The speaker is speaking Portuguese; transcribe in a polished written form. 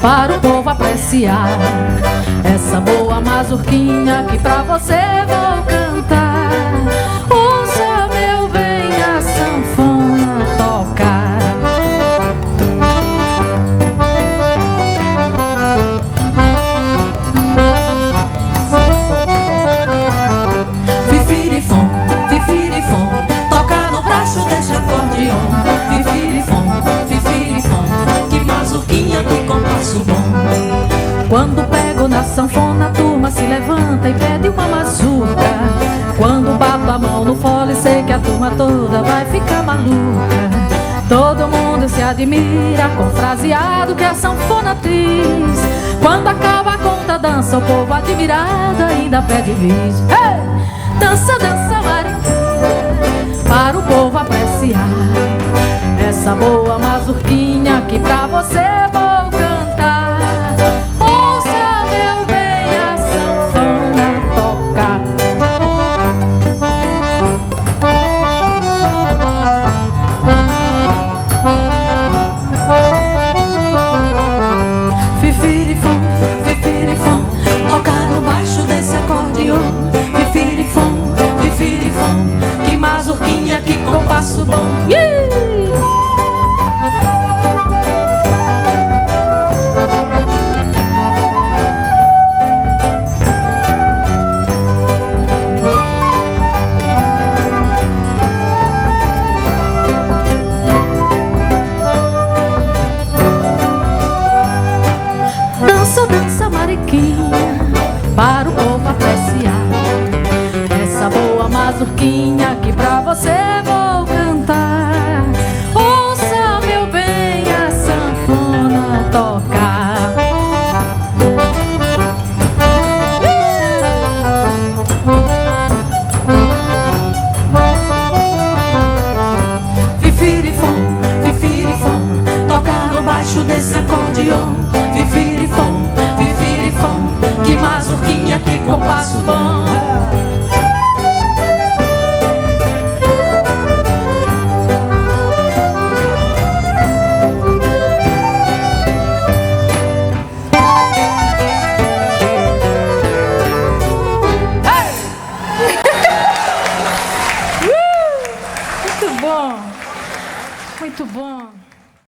para o povo apreciar essa boa mazurquinha que pra você vou cantar. Ouça, meu bem, a sanfona tocar. Fifirifom, fifirifom, toca no braço desse acordeon. Fifirifom, fifirifom, que mazurquinha, que compasso bom. Quando pego na sanfona, a turma se levanta e pede uma mazurca. Quando bato a mão no fole, sei que a turma toda vai ficar maluca. Todo mundo se admira com o fraseado que a sanfona diz. Quando acaba a conta dança, o povo admirado ainda pede bis. Hey! Dança, dança, mariquinha, para o povo apreciar essa boa mazurquinha que pra você vou cantar. Ouça, meu bem, a sanfona tocar. Fifirifom, fifirifom, tocar no baixo desse acordeon. Fifirifom, fifirifom, que mazurquinha, que compasso bom. Dança, dança, mariquinha, para o povo apreciar essa boa mazurquinha que pra você vou cantar. Ouça, meu bem, a sanfona tocar. Fifirifom, fifirifom, tocar no baixo desse acordeon.